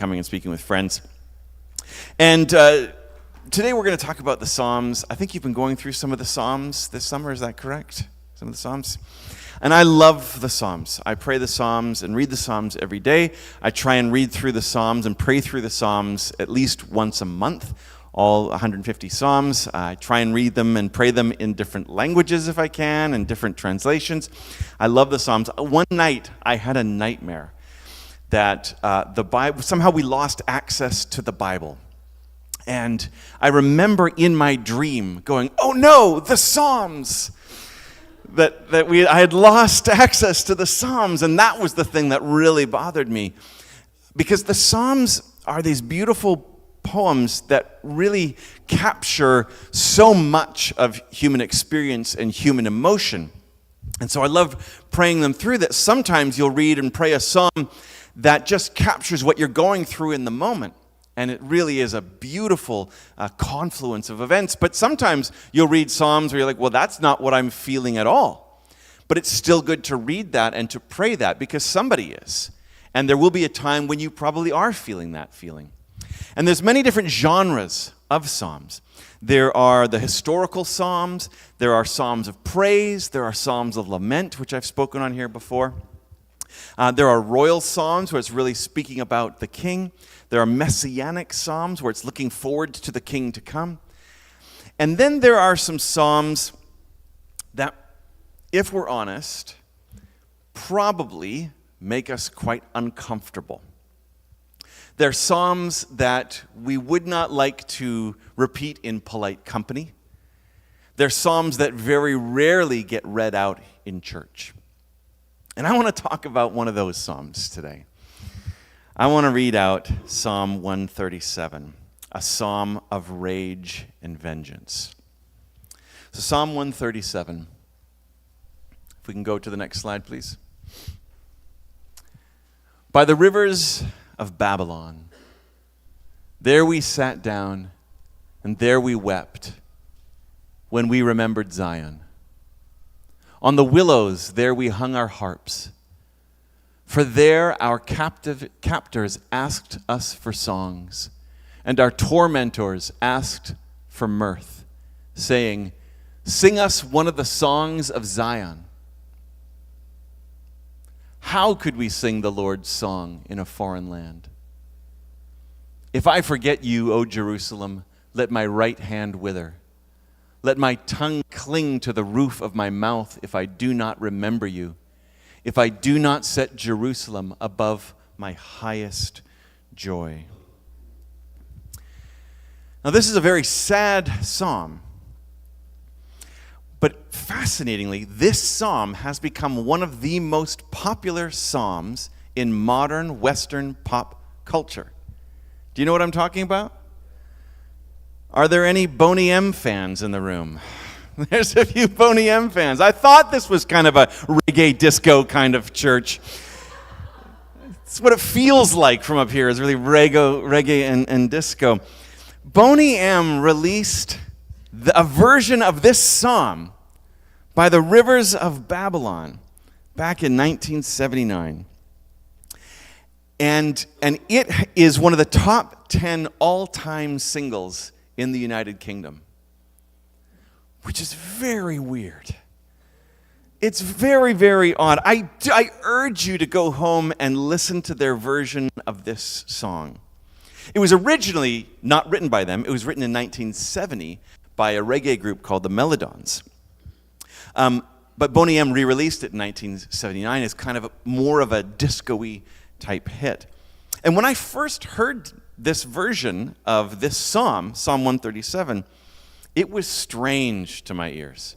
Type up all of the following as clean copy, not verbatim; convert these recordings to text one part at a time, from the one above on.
coming and speaking with friends. And today we're going to talk about the Psalms. I think you've been going through some of the Psalms this summer, is that correct? Some of the Psalms? And I love the Psalms. I pray the Psalms and read the Psalms every day. I try and read through the Psalms and pray through the Psalms at least once a month, all 150 Psalms. I try and read them and pray them in different languages if I can, and different translations. I love the Psalms. One night I had a nightmare that the Bible, somehow we lost access to the Bible. And I remember in my dream going, oh no, the Psalms! I had lost access to the Psalms, and that was the thing that really bothered me. Because the Psalms are these beautiful poems that really capture so much of human experience and human emotion. And so I love praying them through that. Sometimes you'll read and pray a psalm that just captures what you're going through in the moment. And it really is a beautiful confluence of events. But sometimes you'll read Psalms where you're like, well, that's not what I'm feeling at all. But it's still good to read that and to pray that because somebody is. And there will be a time when you probably are feeling that feeling. And there's many different genres of Psalms. There are the historical Psalms. There are Psalms of praise. There are Psalms of lament, which I've spoken on here before. There are royal psalms where it's really speaking about the king. There are messianic psalms where it's looking forward to the king to come. And then there are some psalms that, if we're honest, probably make us quite uncomfortable. They're psalms that we would not like to repeat in polite company. They're psalms that very rarely get read out in church. And I want to talk about one of those psalms today. I want to read out Psalm 137, a psalm of rage and vengeance. So Psalm 137, if we can go to the next slide, please. By the rivers of Babylon, there we sat down, and there we wept when we remembered Zion. On the willows, there we hung our harps. For there our captors asked us for songs, and our tormentors asked for mirth, saying, sing us one of the songs of Zion. How could we sing the Lord's song in a foreign land? If I forget you, O Jerusalem, let my right hand wither. Let my tongue cling to the roof of my mouth if I do not remember you, if I do not set Jerusalem above my highest joy. Now, this is a very sad psalm. But fascinatingly, this psalm has become one of the most popular psalms in modern Western pop culture. Do you know what I'm talking about? Are there any Boney M fans in the room? There's a few Boney M fans. I thought this was kind of a reggae disco kind of church. It's what it feels like from up here, is really reggae and disco. Boney M released a version of this psalm, By the Rivers of Babylon, back in 1979. And it is one of the top 10 all-time singles in the United Kingdom, which is very weird. It's very, very odd. I urge you to go home and listen to their version of this song. It was originally not written by them. It was written in 1970 by a reggae group called the Melodons. But Boney M re-released it in 1979 as kind of more of a disco-y type hit. And when I first heard this version of this psalm, Psalm 137, it was strange to my ears.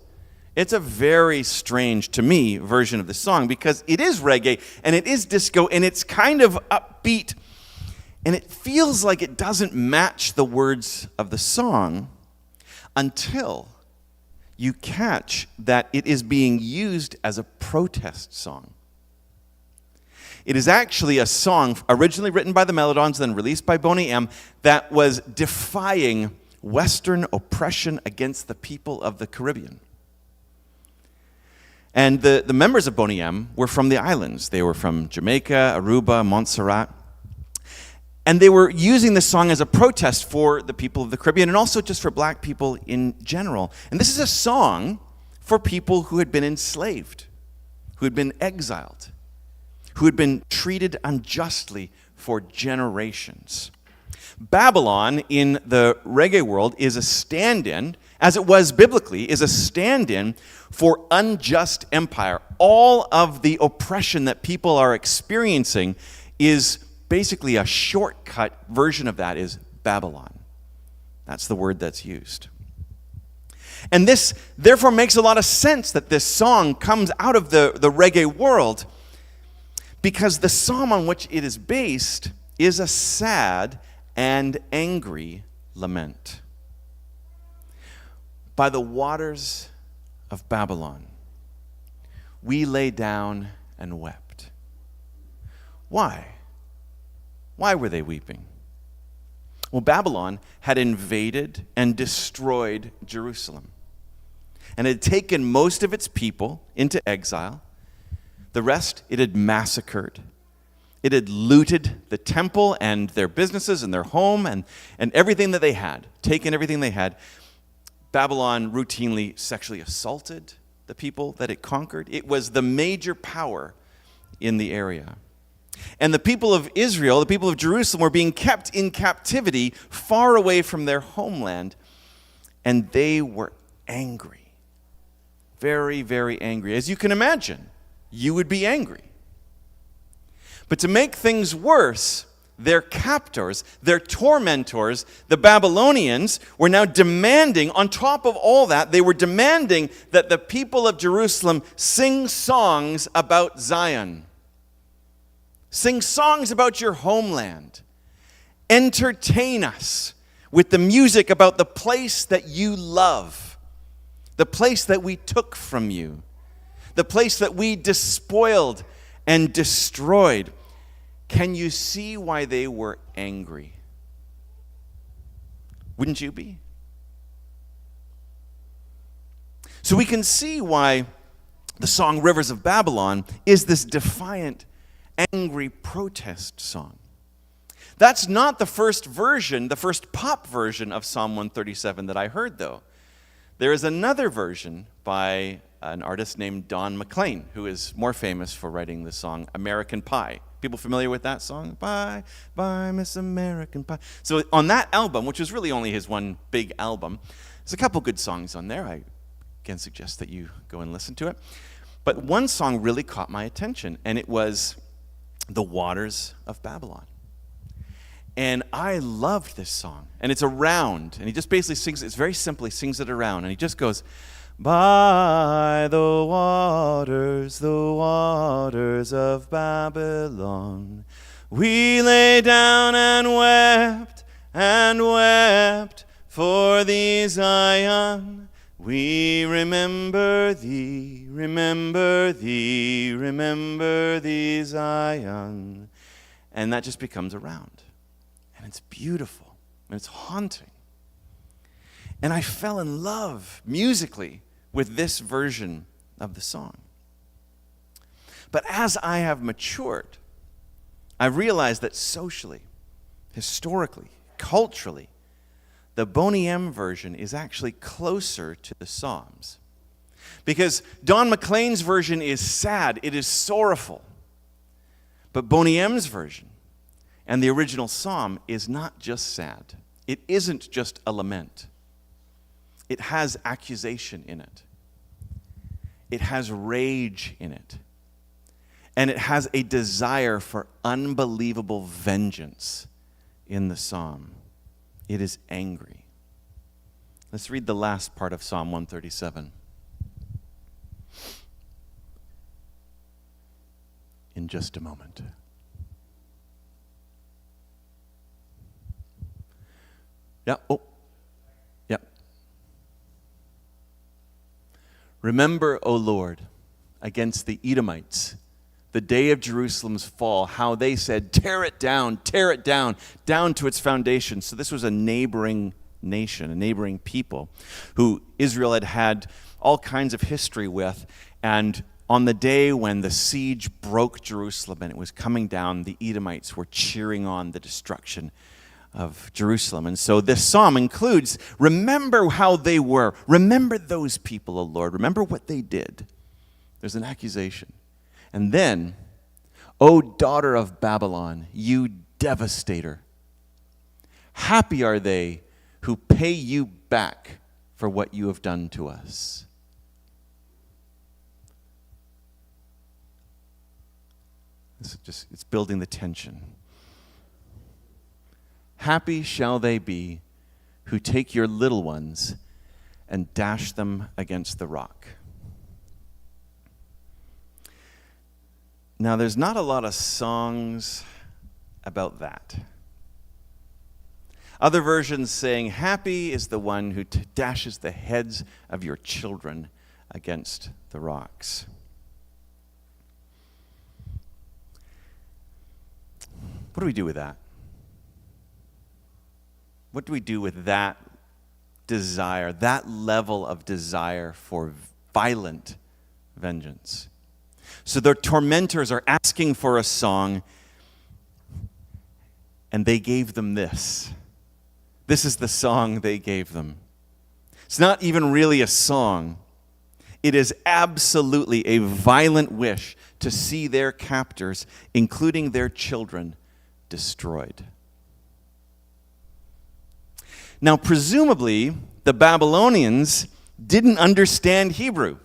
It's a very strange, to me, version of the song because it is reggae and it is disco and it's kind of upbeat and it feels like it doesn't match the words of the song until you catch that it is being used as a protest song. It is actually a song originally written by the Melodons, then released by Boney M, that was defying Western oppression against the people of the Caribbean. And the members of Boney M were from the islands. They were from Jamaica, Aruba, Montserrat. And they were using this song as a protest for the people of the Caribbean and also just for black people in general. And this is a song for people who had been enslaved, who had been exiled, who had been treated unjustly for generations. Babylon in the reggae world is a stand-in, as it was biblically, is a stand-in for unjust empire. All of the oppression that people are experiencing is basically a shortcut version of that is Babylon. That's the word that's used. And this therefore makes a lot of sense that this song comes out of the reggae world, because the psalm on which it is based is a sad and angry lament. By the waters of Babylon, we lay down and wept. Why? Why were they weeping? Well, Babylon had invaded and destroyed Jerusalem and had taken most of its people into exile. The rest it had massacred. It had looted the temple and their businesses and their home and everything that they had, taken everything they had. Babylon routinely sexually assaulted the people that it conquered. It was the major power in the area. And the people of Israel, the people of Jerusalem, were being kept in captivity far away from their homeland. And they were angry. Very, very angry. As you can imagine, you would be angry. But to make things worse, their captors, their tormentors, the Babylonians, were now demanding, on top of all that, they were demanding that the people of Jerusalem sing songs about Zion. Sing songs about your homeland. Entertain us with the music about the place that you love, the place that we took from you, the place that we despoiled and destroyed. Can you see why they were angry? Wouldn't you be? So we can see why the song Rivers of Babylon is this defiant, angry protest song. That's not the first version, the first pop version of Psalm 137 that I heard, though. There is another version by an artist named Don McLean, who is more famous for writing the song American Pie. People familiar with that song? Bye, bye, Miss American Pie. So on that album, which was really only his one big album, there's a couple good songs on there. I can suggest that you go and listen to it. But one song really caught my attention, and it was The Waters of Babylon. And I loved this song. And it's around, and he just basically sings, it's very simply sings it around, and he just goes, by the waters of Babylon, we lay down and wept for thee, Zion. We remember thee, Zion. And that just becomes around. And it's beautiful, and it's haunting. And I fell in love musically with this version of the song. But as I have matured, I realized that socially, historically, culturally, the Boney M version is actually closer to the Psalms. Because Don McLean's version is sad, it is sorrowful. But Boney M's version and the original psalm is not just sad. It isn't just a lament. It has accusation in it. It has rage in it. And it has a desire for unbelievable vengeance in the psalm. It is angry. Let's read the last part of Psalm 137. In just a moment. Yeah, yeah. Remember, O Lord, against the Edomites, the day of Jerusalem's fall, how they said, tear it down, down to its foundation. So this was a neighboring nation, a neighboring people who Israel had had all kinds of history with. And on the day when the siege broke Jerusalem and it was coming down, the Edomites were cheering on the destruction of Jerusalem. And so this psalm includes, remember how they were. Remember those people, O Lord. Remember what they did. There's an accusation. And then, O daughter of Babylon, you devastator. Happy are they who pay you back for what you have done to us. It's building the tension. Happy shall they be who take your little ones and dash them against the rock. Now, there's not a lot of songs about that. Other versions saying, happy is the one who dashes the heads of your children against the rocks. What do we do with that? What do we do with that desire, that level of desire for violent vengeance? So their tormentors are asking for a song, and they gave them this. This is the song they gave them. It's not even really a song. It is absolutely a violent wish to see their captors, including their children, destroyed. Now, presumably, the Babylonians didn't understand Hebrew.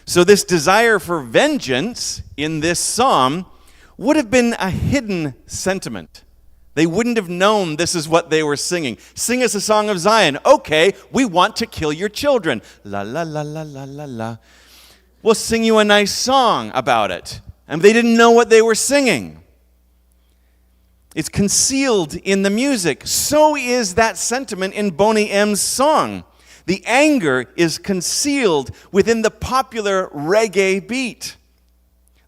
So this desire for vengeance in this psalm would have been a hidden sentiment. They wouldn't have known this is what they were singing. Sing us a song of Zion. Okay, we want to kill your children. La, la, la, la, la, la, la. We'll sing you a nice song about it. And they didn't know what they were singing. It's concealed in the music. So is that sentiment in Boney M's song. The anger is concealed within the popular reggae beat.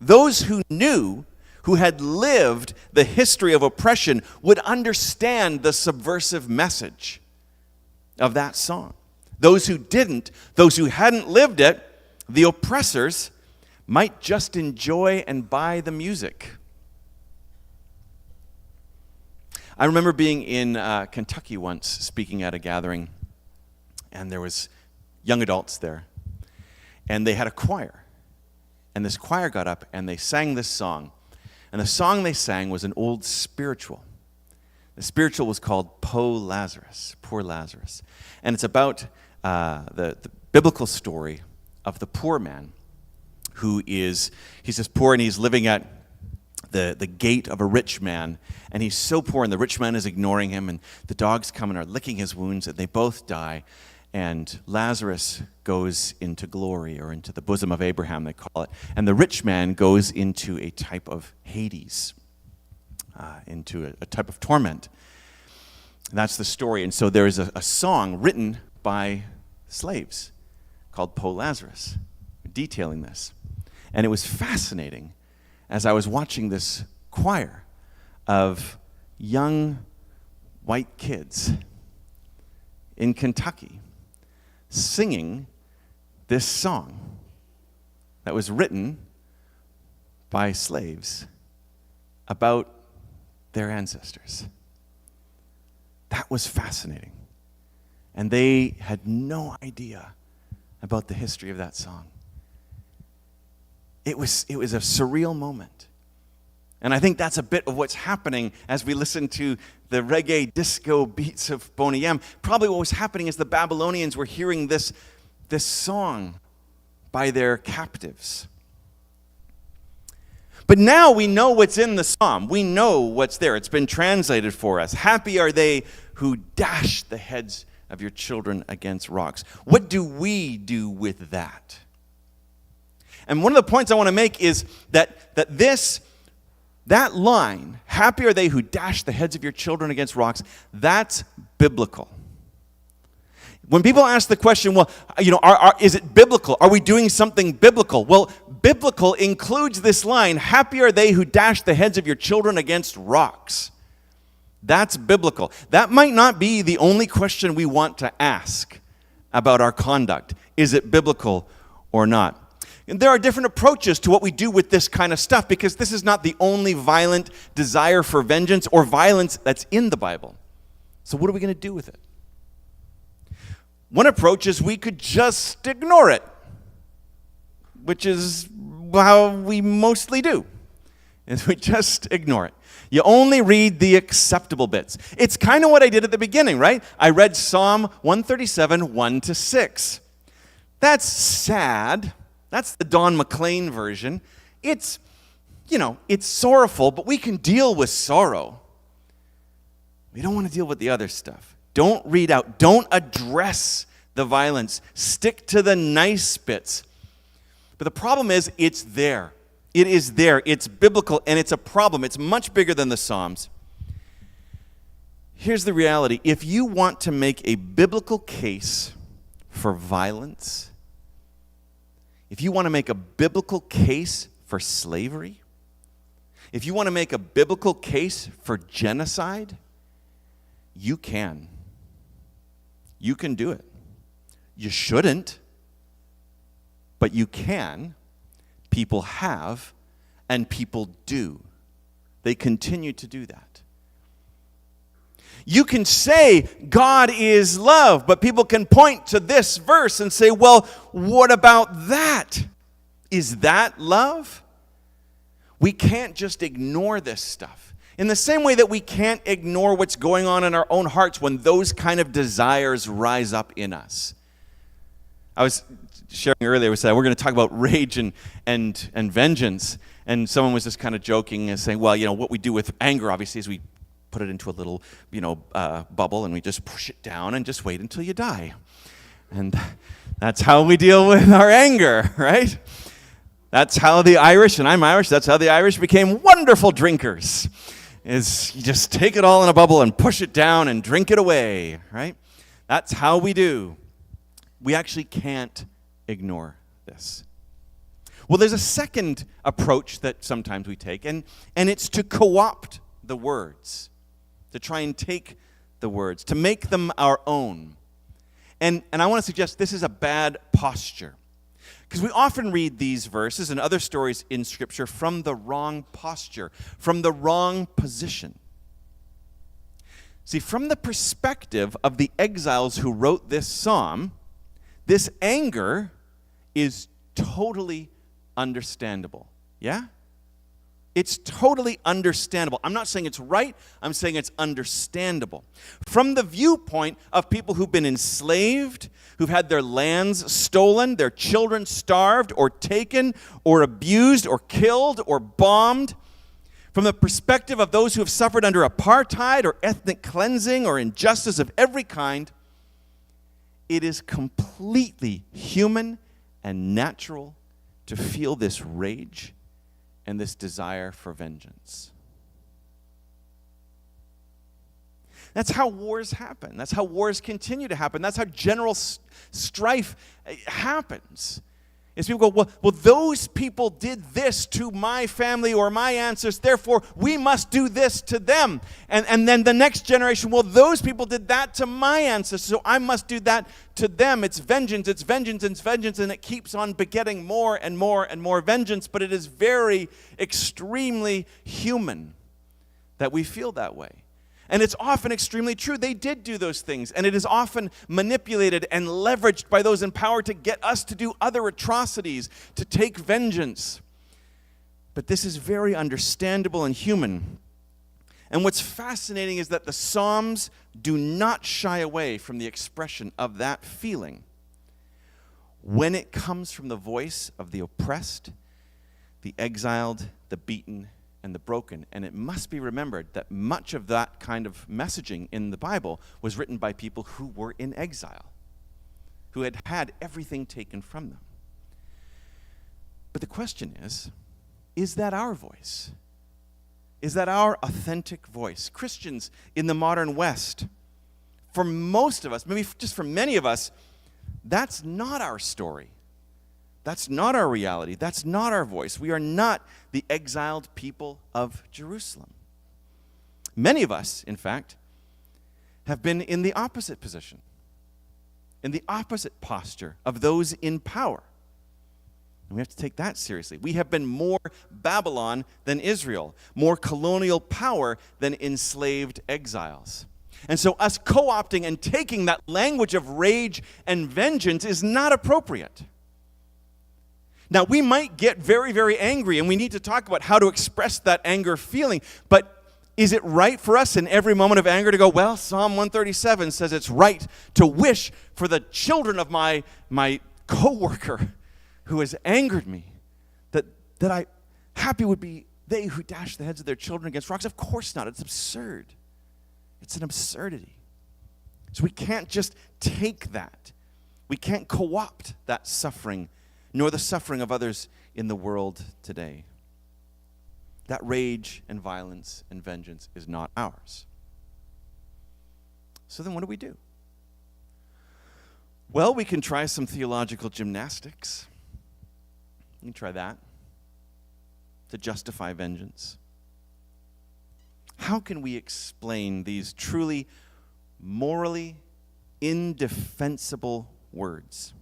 Those who knew, who had lived the history of oppression, would understand the subversive message of that song. Those who didn't, those who hadn't lived it, the oppressors, might just enjoy and buy the music. I remember being in Kentucky once, speaking at a gathering, and there was young adults there, and they had a choir, and this choir got up and they sang this song, and the song they sang was an old spiritual. The spiritual was called Poor Lazarus, and it's about the biblical story of the poor man he's just poor and he's living at the gate of a rich man, and he's so poor, and the rich man is ignoring him, and the dogs come and are licking his wounds, and they both die, and Lazarus goes into glory, or into the bosom of Abraham, they call it, and the rich man goes into a type of Hades, into a type of torment. And that's the story. And so there is a song written by slaves called Poor Lazarus, detailing this. And it was fascinating as I was watching this choir of young white kids in Kentucky singing this song that was written by slaves about their ancestors. That was fascinating. And they had no idea about the history of that song. It was a surreal moment. And I think that's a bit of what's happening as we listen to the reggae disco beats of Boney M. Probably what was happening is the Babylonians were hearing this song by their captives. But now we know what's in the psalm. We know what's there. It's been translated for us. Happy are they who dash the heads of your children against rocks. What do we do with that? And one of the points I want to make is that line, happy are they who dash the heads of your children against rocks, that's biblical. When people ask the question, well, is it biblical? Are we doing something biblical? Well, biblical includes this line, happy are they who dash the heads of your children against rocks. That's biblical. That might not be the only question we want to ask about our conduct. Is it biblical or not? And there are different approaches to what we do with this kind of stuff because this is not the only violent desire for vengeance or violence that's in the Bible. So what are we going to do with it? One approach is we could just ignore it, which is how we mostly do, is we just ignore it. You only read the acceptable bits. It's kind of what I did at the beginning, right? I read Psalm 137, 1 to 6. That's sad. That's the Don McLean version. It's sorrowful, but we can deal with sorrow. We don't want to deal with the other stuff. Don't read out. Don't address the violence. Stick to the nice bits. But the problem is, it's there. It is there. It's biblical, and it's a problem. It's much bigger than the Psalms. Here's the reality. If you want to make a biblical case for violence, if you want to make a biblical case for slavery, if you want to make a biblical case for genocide, you can. You can do it. You shouldn't, but you can. People have, and people do. They continue to do that. You can say God is love, but people can point to this verse and say, well, what about that? Is that love? We can't just ignore this stuff. In the same way that we can't ignore what's going on in our own hearts when those kind of desires rise up in us. I was sharing earlier, we said we're going to talk about rage and vengeance, and someone was just kind of joking and saying, well, what we do with anger, obviously, is we put it into a little, bubble, and we just push it down and just wait until you die. And that's how we deal with our anger, right? That's how the Irish, and I'm Irish, that's how the Irish became wonderful drinkers, is you just take it all in a bubble and push it down and drink it away, right? That's how we do. We actually can't ignore this. Well, there's a second approach that sometimes we take, and it's to co-opt the words, to try and take the words, to make them our own. And I want to suggest this is a bad posture, because we often read these verses and other stories in Scripture from the wrong posture, from the wrong position. See, from the perspective of the exiles who wrote this psalm, this anger is totally understandable. Yeah? It's totally understandable. I'm not saying it's right. I'm saying it's understandable. From the viewpoint of people who've been enslaved, who've had their lands stolen, their children starved or taken or abused or killed or bombed, from the perspective of those who have suffered under apartheid or ethnic cleansing or injustice of every kind, it is completely human and natural to feel this rage and this desire for vengeance. That's how wars happen. That's how wars continue to happen. That's how general strife happens. Is people go, well, those people did this to my family or my ancestors, therefore we must do this to them. And then the next generation, well, those people did that to my ancestors, so I must do that to them. It's vengeance, it's vengeance, it's vengeance, and it keeps on begetting more and more and more vengeance, but it is very, extremely human that we feel that way. And it's often extremely true. They did do those things. And it is often manipulated and leveraged by those in power to get us to do other atrocities, to take vengeance. But this is very understandable and human. And what's fascinating is that the Psalms do not shy away from the expression of that feeling when it comes from the voice of the oppressed, the exiled, the beaten, and the broken. And it must be remembered that much of that kind of messaging in the Bible was written by people who were in exile, who had had everything taken from them. But the question is that our voice? Is that our authentic voice? Christians in the modern West, for most of us, maybe just for many of us, that's not our story. That's not our reality. That's not our voice. We are not the exiled people of Jerusalem. Many of us, in fact, have been in the opposite position, in the opposite posture of those in power. And we have to take that seriously. We have been more Babylon than Israel, more colonial power than enslaved exiles. And so us co-opting and taking that language of rage and vengeance is not appropriate. Now, we might get very, very angry, and we need to talk about how to express that anger feeling, but is it right for us in every moment of anger to go, well, Psalm 137 says it's right to wish for the children of my coworker who has angered me, that I happy would be they who dash the heads of their children against rocks? Of course not. It's absurd. It's an absurdity. So we can't just take that. We can't co-opt that suffering, nor the suffering of others in the world today. That rage and violence and vengeance is not ours. So then what do we do? Well, we can try some theological gymnastics. We can try that to justify vengeance. How can we explain these truly morally indefensible words?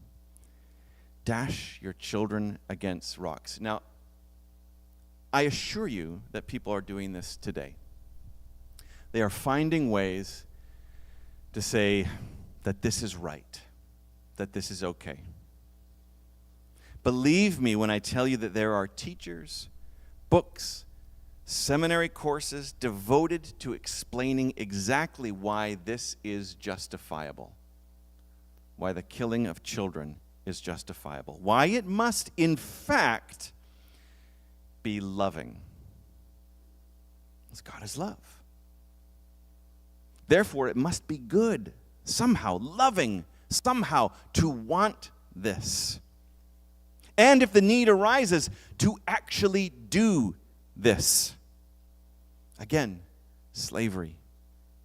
Dash your children against rocks. Now, I assure you that people are doing this today. They are finding ways to say that this is right, that this is okay. Believe me when I tell you that there are teachers, books, seminary courses devoted to explaining exactly why this is justifiable, why the killing of children is justifiable, why it must, in fact, be loving. Because God is love. Therefore, it must be good, somehow, loving, somehow, to want this. And if the need arises, to actually do this. Again, slavery,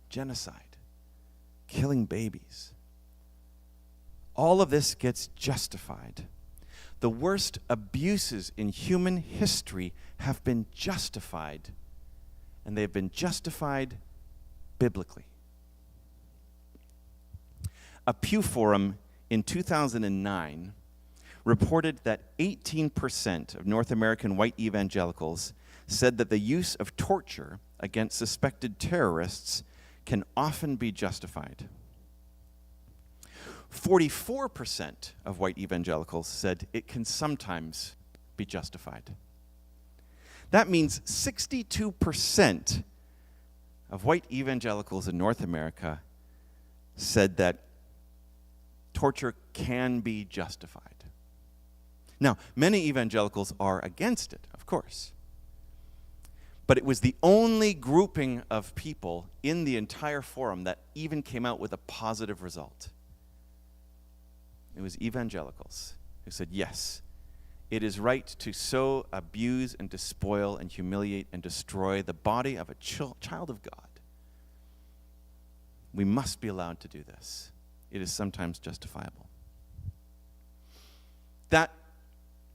genocide, killing babies. All of this gets justified. The worst abuses in human history have been justified, and they have been justified biblically. A Pew Forum in 2009 reported that 18% of North American white evangelicals said that the use of torture against suspected terrorists can often be justified. 44% of white evangelicals said it can sometimes be justified. That means 62% of white evangelicals in North America said that torture can be justified. Now, many evangelicals are against it, of course. But it was the only grouping of people in the entire forum that even came out with a positive result. It was evangelicals who said, yes, it is right to so abuse and despoil and humiliate and destroy the body of a child of God. We must be allowed to do this. It is sometimes justifiable. That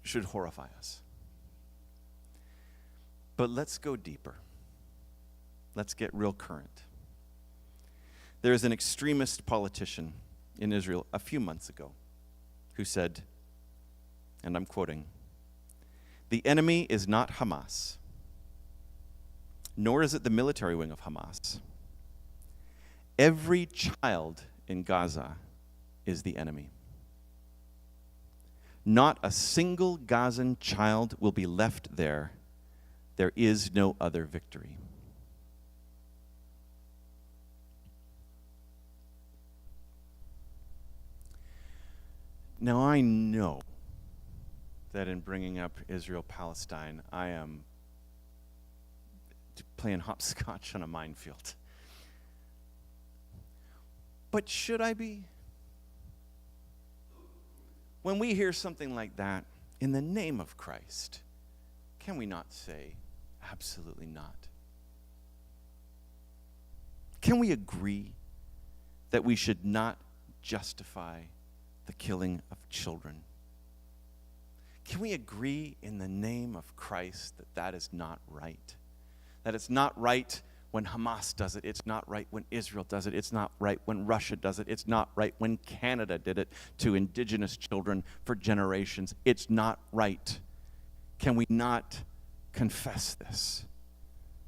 should horrify us. But let's go deeper. Let's get real current. There is an extremist politician in Israel a few months ago who said, and I'm quoting, "The enemy is not Hamas, nor is it the military wing of Hamas. Every child in Gaza is the enemy. Not a single Gazan child will be left there. There is no other victory." Now, I know that in bringing up Israel-Palestine, I am playing hopscotch on a minefield. But should I be? When we hear something like that, in the name of Christ, can we not say, absolutely not? Can we agree that we should not justify the killing of children? Can we agree in the name of Christ that that is not right? That it's not right when Hamas does it. It's not right when Israel does it. It's not right when Russia does it. It's not right when Canada did it to Indigenous children for generations. It's not right. Can we not confess this?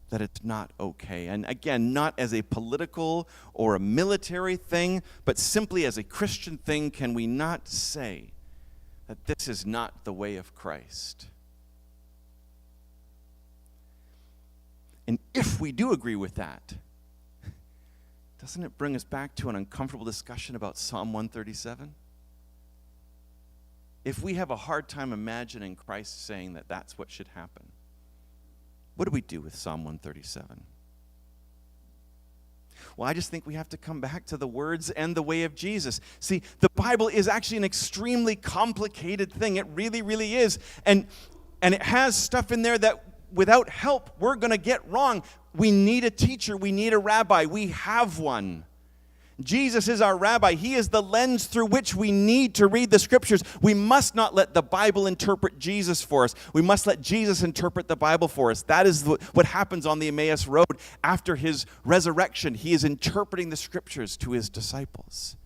That it's not okay. And again, not as a political or a military thing, but simply as a Christian thing, can we not say that this is not the way of Christ? And if we do agree with that, doesn't it bring us back to an uncomfortable discussion about Psalm 137? If we have a hard time imagining Christ saying that that's what should happen, what do we do with Psalm 137? Well, I just think we have to come back to the words and the way of Jesus. See, the Bible is actually an extremely complicated thing. It really, really is. And it has stuff in there that without help, we're going to get wrong. We need a teacher. We need a rabbi. We have one. Jesus is our rabbi. He is the lens through which we need to read the scriptures. We must not let the Bible interpret Jesus for us. We must let Jesus interpret the Bible for us. That is what happens on the Emmaus Road after his resurrection. He is interpreting the scriptures to his disciples.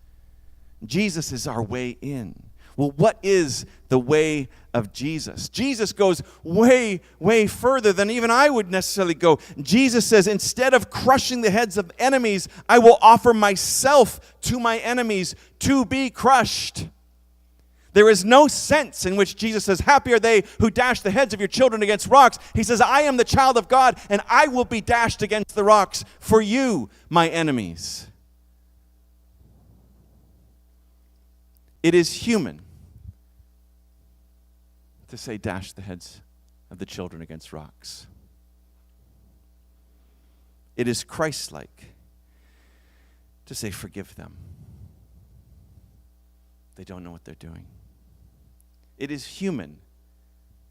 Jesus is our way in. Well, what is the way of Jesus? Jesus goes way, way further than even I would necessarily go. Jesus says, instead of crushing the heads of enemies, I will offer myself to my enemies to be crushed. There is no sense in which Jesus says, happy are they who dash the heads of your children against rocks. He says, I am the child of God, and I will be dashed against the rocks for you, my enemies. It is human to say, dash the heads of the children against rocks. It is Christ-like to say, forgive them. They don't know what they're doing. It is human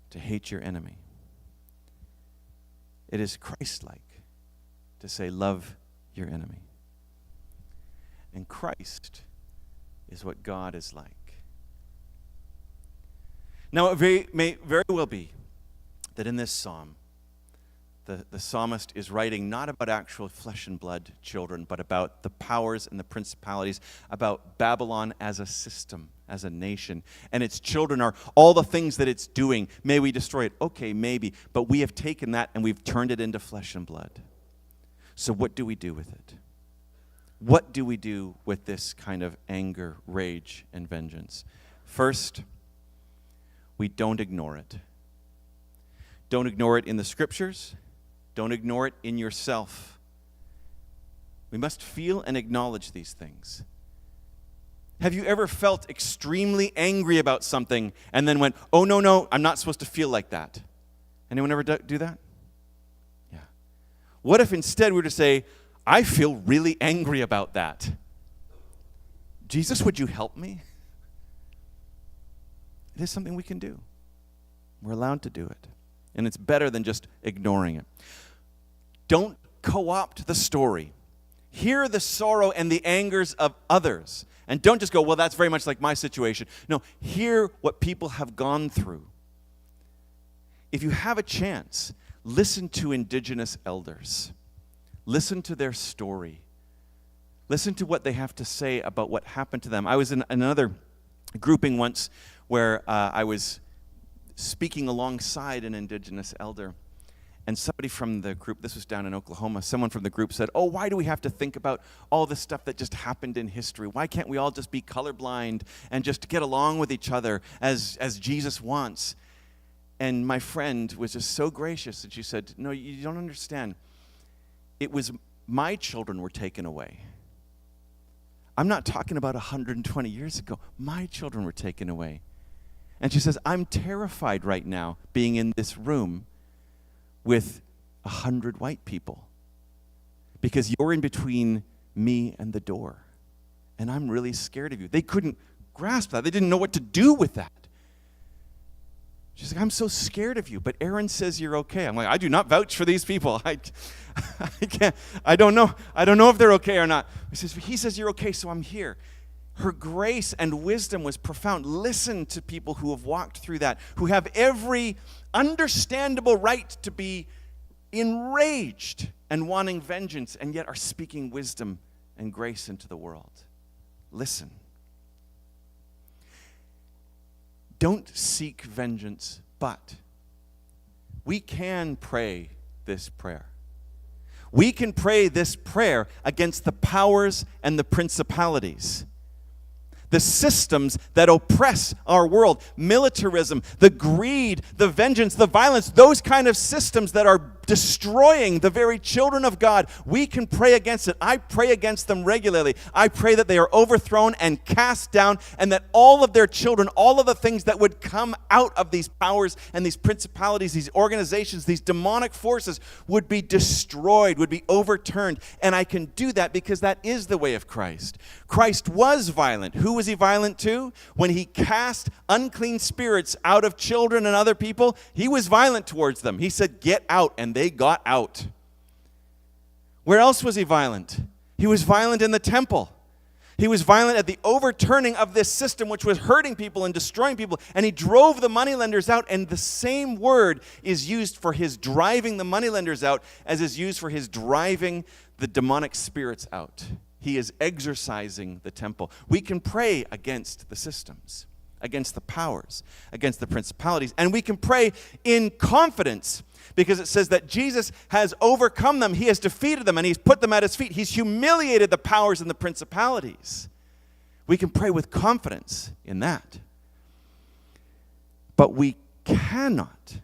to hate your enemy. It is Christ-like to say, love your enemy. And Christ is what God is like. Now, it may very well be that in this psalm, the psalmist is writing not about actual flesh and blood children, but about the powers and the principalities, about Babylon as a system, as a nation. And its children are all the things that it's doing. May we destroy it? Okay, maybe. But we have taken that and we've turned it into flesh and blood. So what do we do with it? What do we do with this kind of anger, rage, and vengeance? First, we don't ignore it. Don't ignore it in the scriptures. Don't ignore it in yourself. We must feel and acknowledge these things. Have you ever felt extremely angry about something and then went, oh, no, I'm not supposed to feel like that? Anyone ever do that? Yeah. What if instead we were to say, I feel really angry about that? Jesus, would you help me? It is something we can do. We're allowed to do it. And it's better than just ignoring it. Don't co-opt the story. Hear the sorrow and the angers of others. And don't just go, well, that's very much like my situation. No, hear what people have gone through. If you have a chance, listen to Indigenous elders. Listen to their story. Listen to what they have to say about what happened to them. I was in another grouping once where I was speaking alongside an Indigenous elder, and somebody from the group, this was down in Oklahoma, someone from the group said, oh, why do we have to think about all the stuff that just happened in history? Why can't we all just be colorblind and just get along with each other as Jesus wants? And my friend was just so gracious, and she said, no, you don't understand. It was my children were taken away. I'm not talking about 120 years ago. My children were taken away. And she says, I'm terrified right now being in this room with 100 white people because you're in between me and the door. And I'm really scared of you. They couldn't grasp that. They didn't know what to do with that. She's like, I'm so scared of you, but Aaron says you're okay. I'm like, I do not vouch for these people. I can't. I don't know if they're okay or not. He says you're okay, so I'm here. Her grace and wisdom was profound. Listen to people who have walked through that, who have every understandable right to be enraged and wanting vengeance, and yet are speaking wisdom and grace into the world. Listen. Don't seek vengeance, but we can pray this prayer. We can pray this prayer against the powers and the principalities, the systems that oppress our world, militarism, the greed, the vengeance, the violence, those kind of systems that are destroying the very children of God. We can pray against it. I pray against them regularly. I pray that they are overthrown and cast down, and that all of their children, all of the things that would come out of these powers and these principalities, these organizations, these demonic forces would be destroyed, would be overturned. And I can do that because that is the way of Christ. Christ was violent. Who was he violent to? When he cast unclean spirits out of children and other people, he was violent towards them. He said, "Get out," and they got out. Where else was he violent? He was violent in the temple. He was violent at the overturning of this system which was hurting people and destroying people, and he drove the moneylenders out, and the same word is used for his driving the moneylenders out as is used for his driving the demonic spirits out. He is exorcising the temple. We can pray against the systems, against the powers, against the principalities, and we can pray in confidence because it says that Jesus has overcome them. He has defeated them, and he's put them at his feet. He's humiliated the powers and the principalities. We can pray with confidence in that. But we cannot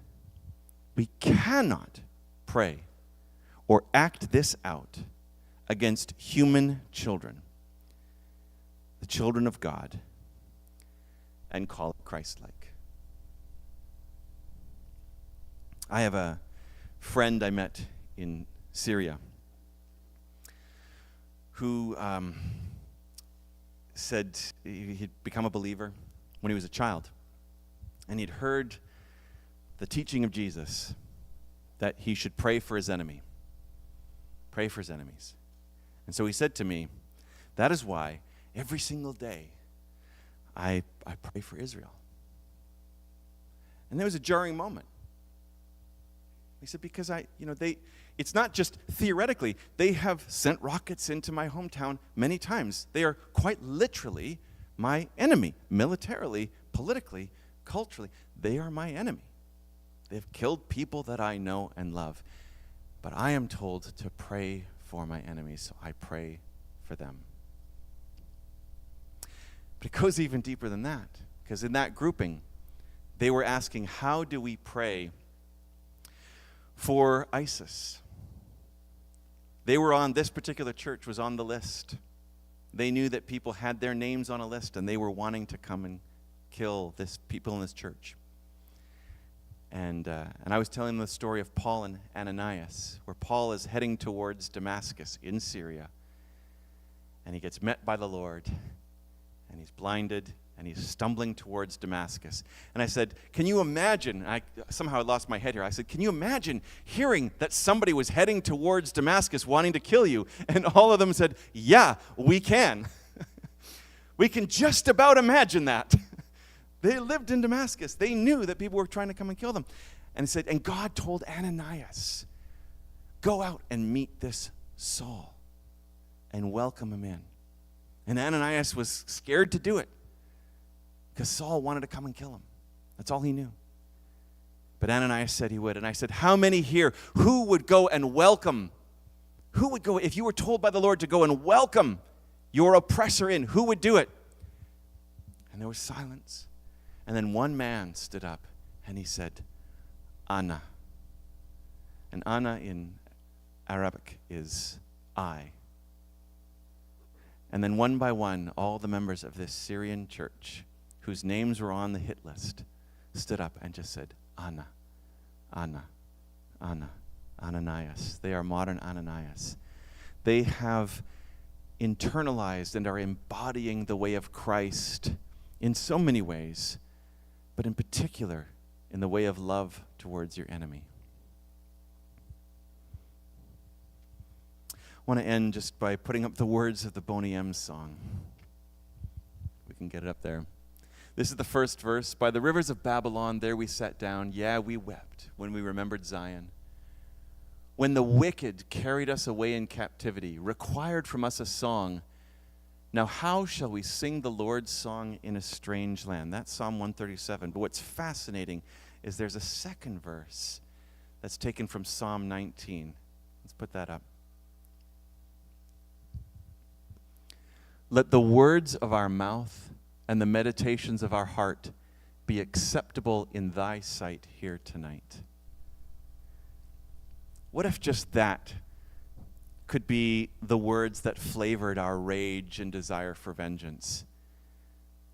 pray or act this out against human children, the children of God, and call it Christ-like. I have a friend I met in Syria who said he'd become a believer when he was a child, and he'd heard the teaching of Jesus that he should pray for his enemy. Pray for his enemies. And so he said to me, that is why every single day I pray for Israel. And there was a jarring moment. He said, because it's not just theoretically. They have sent rockets into my hometown many times. They are quite literally my enemy, militarily, politically, culturally. They are my enemy. They've killed people that I know and love. But I am told to pray for my enemies, so I pray for them. But it goes even deeper than that, because in that grouping, they were asking, how do we pray for ISIS? This particular church was on the list. They knew that people had their names on a list, and they were wanting to come and kill people in this church. And I was telling them the story of Paul and Ananias, where Paul is heading towards Damascus in Syria, and he gets met by the Lord, and he's blinded, and he's stumbling towards Damascus. And I said, can you imagine, somehow I lost my head here. I said, can you imagine hearing that somebody was heading towards Damascus wanting to kill you? And all of them said, yeah, we can. We can just about imagine that. They lived in Damascus. They knew that people were trying to come and kill them. And he said, and God told Ananias, go out and meet this Saul and welcome him in. And Ananias was scared to do it because Saul wanted to come and kill him. That's all he knew. But Ananias said he would. And I said, how many here, who would go and welcome? Who would go, if you were told by the Lord to go and welcome your oppressor in, who would do it? And there was silence. And then one man stood up and he said, Ana. And Ana in Arabic is I. And then one by one, all the members of this Syrian church, whose names were on the hit list, stood up and just said, Ana, Ana, Ana, Ananias. They are modern Ananias. They have internalized and are embodying the way of Christ in so many ways, but in particular in the way of love towards your enemy. I want to end just by putting up the words of the Boney M song. We can get it up there. This is the first verse. By the rivers of Babylon, there we sat down. Yeah, we wept when we remembered Zion. when the wicked carried us away in captivity, required from us a song. Now how shall we sing the Lord's song in a strange land? That's Psalm 137. But what's fascinating is there's a second verse that's taken from Psalm 19. Let's put that up. Let the words of our mouth and the meditations of our heart be acceptable in thy sight here tonight. What if just that could be the words that flavored our rage and desire for vengeance?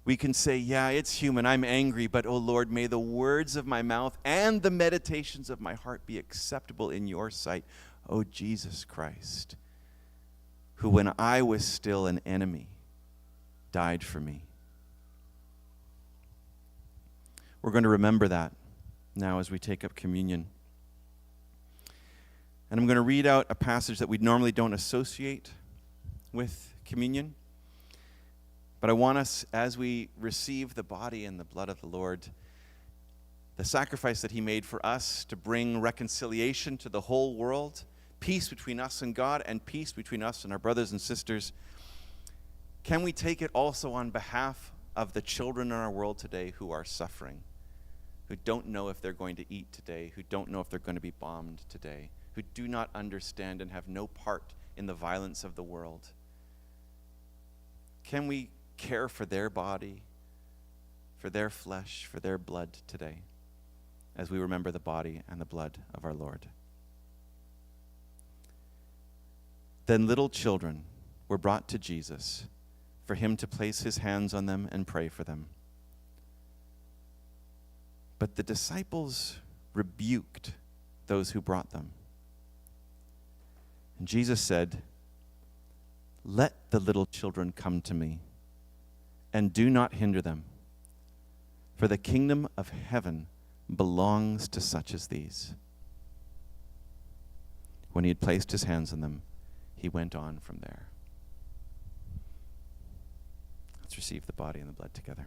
We can say, yeah, it's human, I'm angry, but oh Lord, may the words of my mouth and the meditations of my heart be acceptable in your sight, oh Jesus Christ, who when I was still an enemy, died for me. We're going to remember that now as we take up communion. And I'm going to read out a passage that we normally don't associate with communion. But I want us, as we receive the body and the blood of the Lord, the sacrifice that he made for us to bring reconciliation to the whole world, peace between us and God, and peace between us and our brothers and sisters, can we take it also on behalf of the children in our world today who are suffering, who don't know if they're going to eat today, who don't know if they're going to be bombed today, who do not understand and have no part in the violence of the world? Can we care for their body, for their flesh, for their blood today, as we remember the body and the blood of our Lord? Then little children were brought to Jesus for him to place his hands on them and pray for them. But the disciples rebuked those who brought them. And Jesus said, "Let the little children come to me, and do not hinder them, for the kingdom of heaven belongs to such as these." When he had placed his hands on them, he went on from there. Let's receive the body and the blood together.